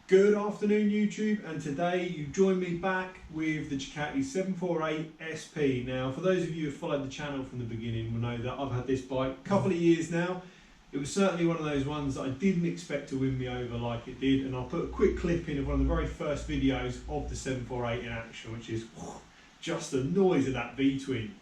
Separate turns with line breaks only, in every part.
Good afternoon YouTube, and today you've joined me back with the Ducati 748 SP. Now for those of you who have followed the channel from the beginning will know that I've had this bike a couple of years now. It was certainly one of those ones that I didn't expect to win me over like it did, and I'll put a quick clip in of one of the very first videos of the 748 in action, which is just the noise of that V-twin.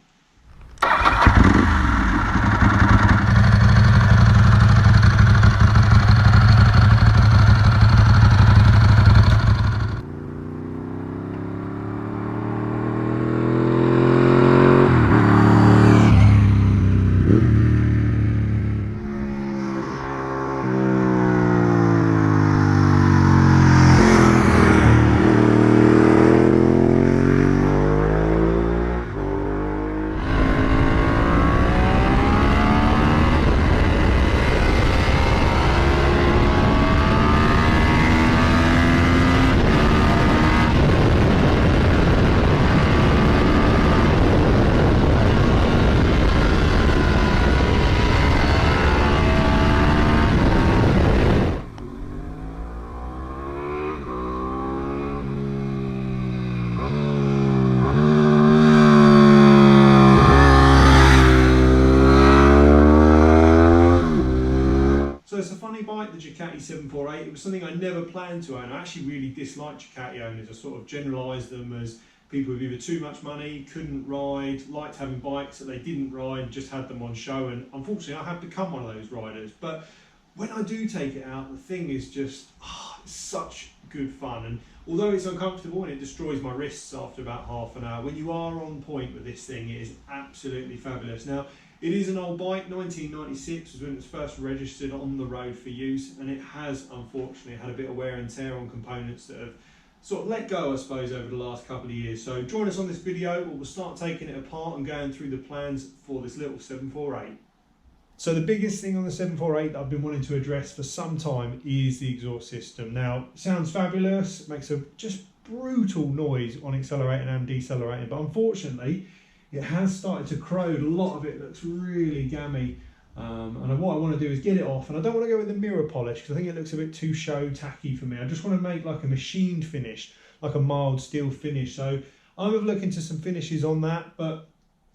Bike, the Ducati 748. It was something I never planned to own. I actually really dislike Ducati owners. I sort of generalised them as people with either too much money, couldn't ride, liked having bikes that they didn't ride, just had them on show, and unfortunately I have become one of those riders. But when I do take it out, the thing is just it's such good fun, and although it's uncomfortable and it destroys my wrists after about half an hour, when you are on point with this thing, it is absolutely fabulous. Now, it is an old bike. 1996 was when it was first registered on the road for use, and it has unfortunately had a bit of wear and tear on components that have sort of let go, I suppose, over the last couple of years. So join us on this video where we'll start taking it apart and going through the plans for this little 748. So the biggest thing on the 748 that I've been wanting to address for some time is the exhaust system. Now, it sounds fabulous, it makes a just brutal noise on accelerating and decelerating, but unfortunately it has started to corrode. A lot of it looks really gammy, and what I want to do is get it off, and I don't want to go with the mirror polish because I think it looks a bit too show tacky for me. I just want to make like a machined finish, like a mild steel finish. So I'm looking to some finishes on that, but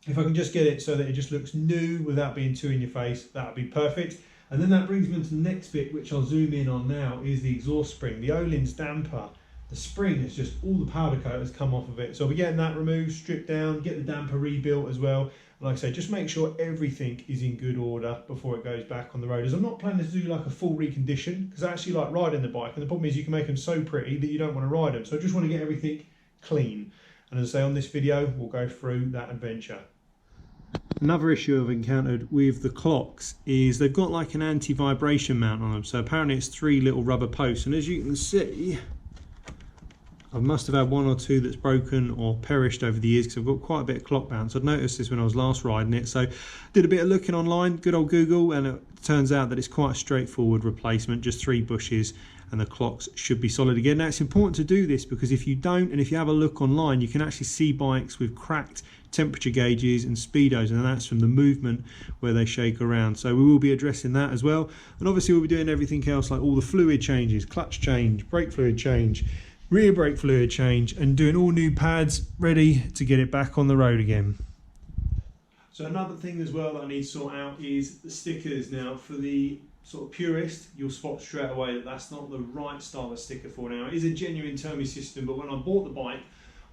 if I can just get it so that it just looks new without being too in your face, that would be perfect. And then that brings me to the next bit, which I'll zoom in on now, is the exhaust spring. The Öhlins damper, the spring is just, all the powder coat has come off of it. So we're getting that removed, stripped down, get the damper rebuilt as well. Like I say, just make sure everything is in good order before it goes back on the road. As I'm not planning to do like a full recondition, because I actually like riding the bike, and the problem is you can make them so pretty that you don't want to ride them. So I just want to get everything clean. And as I say, on this video, we'll go through that adventure. Another issue I've encountered with the clocks is they've got like an anti-vibration mount on them. So apparently it's 3 little rubber posts, and as you can see, I must have had 1 or 2 that's broken or perished over the years because I've got quite a bit of clock bounce. I'd noticed this when I was last riding it, so did a bit of looking online, good old Google, and it turns out that it's quite a straightforward replacement, just 3 bushes, and the clocks should be solid again. Now, it's important to do this because if you don't, and if you have a look online, you can actually see bikes with cracked temperature gauges and speedos, and that's from the movement where they shake around. So we will be addressing that as well, and obviously we'll be doing everything else like all the fluid changes, clutch change, brake fluid change, rear brake fluid change, and doing all new pads ready to get it back on the road again. So another thing as well that I need to sort out is the stickers. Now, for the sort of purist, you'll spot straight away that that's not the right style of sticker for now. It is a genuine Termi system, but when I bought the bike,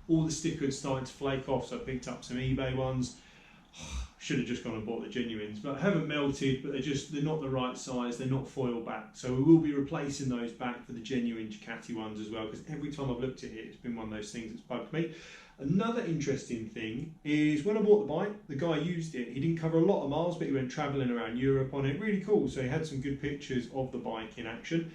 all the stickers started to flake off, so I picked up some eBay ones. Should have just gone and bought the genuines, but I haven't melted, but they're not the right size, they're not foil back. So we will be replacing those back for the genuine Ducati ones as well, because every time I've looked at it, it's been one of those things that's bugged me. Another interesting thing is when I bought the bike, the guy used it. He didn't cover a lot of miles, but he went travelling around Europe on it. Really cool, so he had some good pictures of the bike in action.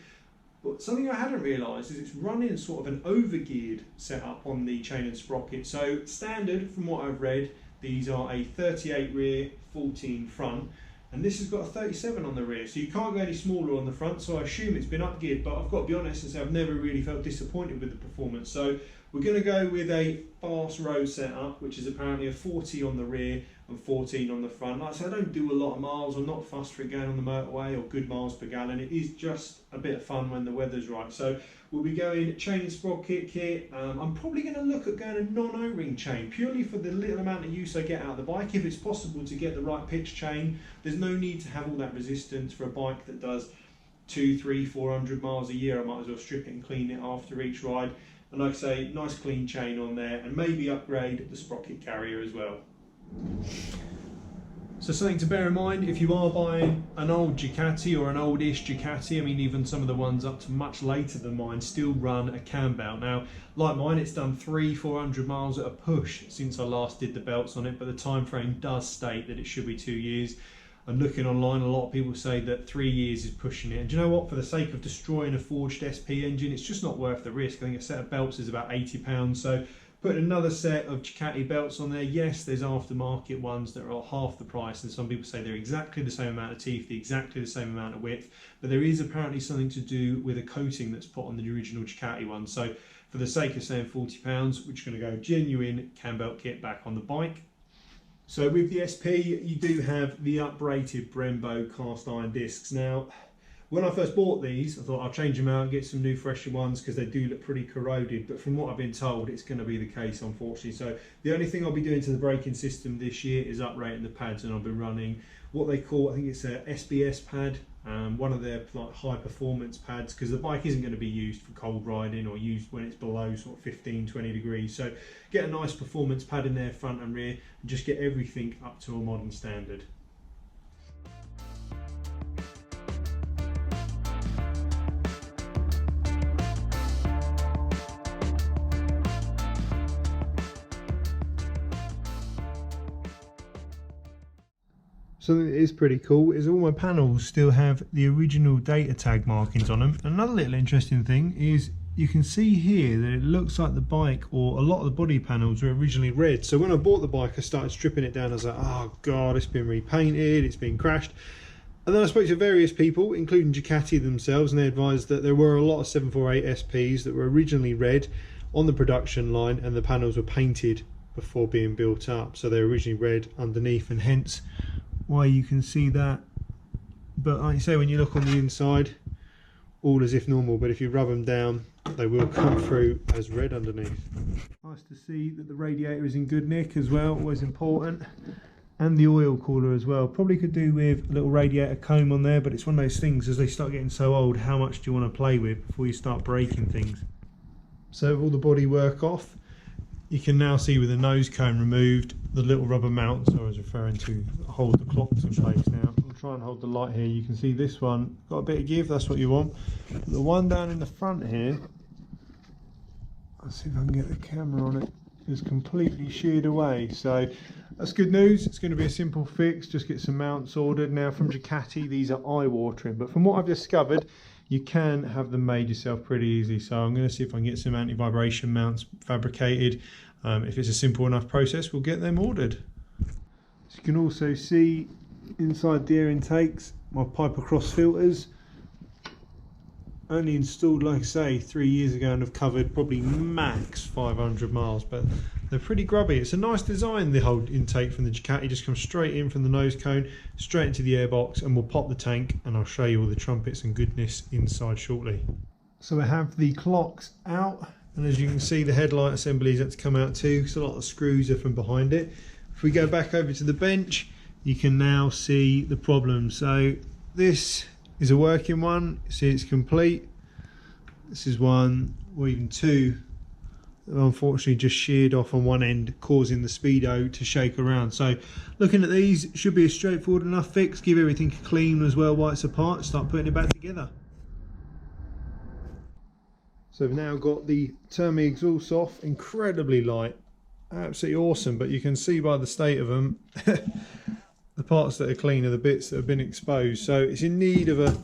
But something I hadn't realised is it's running sort of an overgeared setup on the chain and sprocket. So standard, from what I've read, these are a 38 rear, 14 front, and this has got a 37 on the rear, so you can't go any smaller on the front, so I assume it's been upgeared, but I've got to be honest and say I've never really felt disappointed with the performance. So We're going to go with a fast road setup, which is apparently a 40 on the rear and 14 on the front. Like I said, I don't do a lot of miles. I'm not fussed for it going on the motorway or good miles per gallon. It is just a bit of fun when the weather's right. So we'll be going chain and sprocket kit. I'm probably going to look at going a non-O-ring chain, purely for the little amount of use I get out of the bike. If it's possible to get the right pitch chain, there's no need to have all that resistance for a bike that does 200, 300, 400 miles a year. I might as well strip it and clean it after each ride. And like I say, nice clean chain on there, and maybe upgrade the sprocket carrier as well. So something to bear in mind if you are buying an old Ducati or an oldish Ducati, I mean even some of the ones up to much later than mine still run a cam belt. Now like mine, it's done 300-400 miles at a push since I last did the belts on it, but the time frame does state that it should be 2 years. And looking online, a lot of people say that 3 years is pushing it. And do you know what? For the sake of destroying a forged SP engine, it's just not worth the risk. I think a set of belts is about £80. So putting another set of Ducati belts on there, yes, there's aftermarket ones that are half the price. And some people say they're exactly the same amount of teeth, exactly the same amount of width. But there is apparently something to do with a coating that's put on the original Ducati one. So for the sake of saying £40, we're just going to go genuine cam belt kit back on the bike. So with the SP, you do have the uprated Brembo cast iron discs. Now, when I first bought these, I thought I'll change them out and get some new fresher ones because they do look pretty corroded. But from what I've been told, it's going to be the case, unfortunately. So the only thing I'll be doing to the braking system this year is uprating the pads, and I'll be running what they call, I think it's a SBS pad, one of their like high performance pads, because the bike isn't going to be used for cold riding or used when it's below sort of 15-20 degrees. So get a nice performance pad in there front and rear and just get everything up to a modern standard. Something that is pretty cool is all my panels still have the original data tag markings on them. Another little interesting thing is you can see here that it looks like the bike, or a lot of the body panels, were originally red. So when I bought the bike, I started stripping it down. I was like, oh god, it's been repainted, it's been crashed. And then I spoke to various people, including Ducati themselves, and they advised that there were a lot of 748 SPs that were originally red on the production line, and the panels were painted before being built up. So they're originally red underneath, and hence why you can see that. But like I say, when you look on the inside, all as if normal, but if you rub them down, they will come through as red underneath. Nice to see that the radiator is in good nick as well, always important. And the oil cooler as well. Probably could do with a little radiator comb on there, but it's one of those things, as they start getting so old, how much do you want to play with before you start breaking things? So with all the body work off, you can now see with the nose cone removed, the little rubber mounts I was referring to hold the clocks in place now. I'll try and hold the light here. You can see this one got a bit of give, that's what you want. The one down in the front here, let's see if I can get the camera on it, is completely sheared away. So that's good news. It's going to be a simple fix, just get some mounts ordered. Now from Ducati, these are eye-watering, but from what I've discovered, you can have them made yourself pretty easily. So I'm going to see if I can get some anti-vibration mounts fabricated. If it's a simple enough process, we'll get them ordered. So you can also see inside the air intakes, my Piper Cross filters. Only installed, like I say, 3 years ago, and have covered probably max 500 miles, but they're pretty grubby. It's a nice design, the whole intake from the Ducati. Just comes straight in from the nose cone, straight into the airbox, and we'll pop the tank, and I'll show you all the trumpets and goodness inside shortly. So I have the clocks out, and as you can see, the headlight assemblies had to come out too, because a lot of the screws are from behind it. If we go back over to the bench, you can now see the problem. So this is a working one. See, it's complete. This is one, or even two, that unfortunately just sheared off on one end, causing the speedo to shake around. So looking at these, should be a straightforward enough fix. Give everything a clean as well while it's apart, start putting it back together. So we've now got the Termi exhaust off, incredibly light, absolutely awesome, but you can see by the state of them, the parts that are clean are the bits that have been exposed. So it's in need of a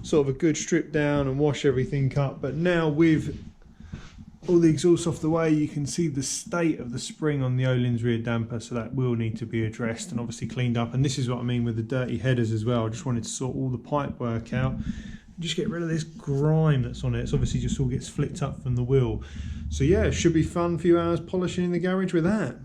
sort of a good strip down and wash everything up. But now with all the exhaust off the way, you can see the state of the spring on the Öhlins rear damper, so that will need to be addressed and obviously cleaned up. And this is what I mean with the dirty headers as well. I just wanted to sort all the pipe work out. just get rid of this grime that's on it. It's obviously just all gets flicked up from the wheel. So yeah, it should be fun, a few hours polishing in the garage with that.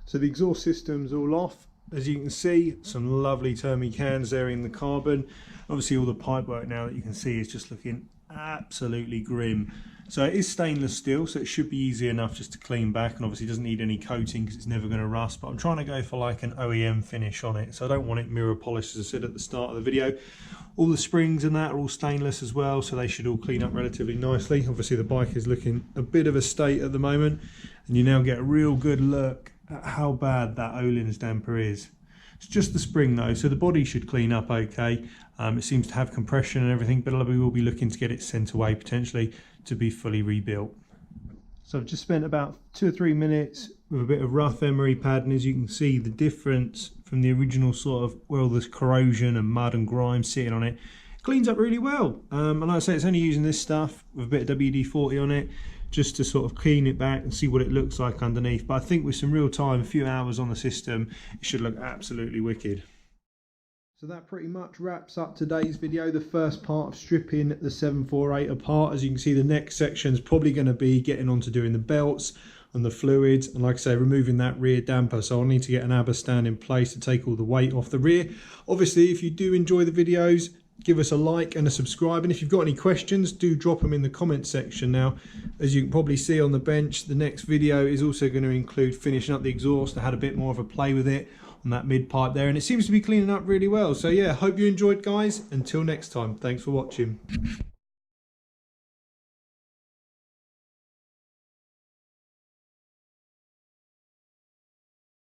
So the exhaust system's all off. As you can see, some lovely Termi cans there in the carbon. Obviously all the pipework now that you can see is just looking absolutely grim. So it is stainless steel, so it should be easy enough just to clean back, and obviously doesn't need any coating because it's never going to rust, but I'm trying to go for like an OEM finish on it, so I don't want it mirror polished, as I said at the start of the video. All the springs and that are all stainless as well, so they should all clean up relatively nicely. Obviously the bike is looking a bit of a state at the moment, and you now get a real good look at how bad that Öhlins damper is. It's just the spring though, so the body should clean up okay. It seems to have compression and everything, but we will be looking to get it sent away potentially to be fully rebuilt. So I've just spent about 2 or 3 minutes with a bit of rough emery pad, and as you can see, the difference from the original sort of, well, there's corrosion and mud and grime sitting on it, cleans up really well. And like I say, it's only using this stuff with a bit of WD-40 on it, just to sort of clean it back and see what it looks like underneath. But I think with some real time, a few hours on the system, it should look absolutely wicked. So that pretty much wraps up today's video, the first part of stripping the 748 apart. As you can see, the next section is probably going to be getting on to doing the belts and the fluids, and like I say, removing that rear damper. So I'll need to get an ABBA stand in place to take all the weight off the rear. Obviously, if you do enjoy the videos, give us a like and a subscribe, and if you've got any questions, do drop them in the comment section. Now, as you can probably see on the bench, the next video is also going to include finishing up the exhaust. I had a bit more of a play with it on that mid pipe there, and it seems to be cleaning up really well. So yeah, hope you enjoyed, guys. Until next time, thanks for watching.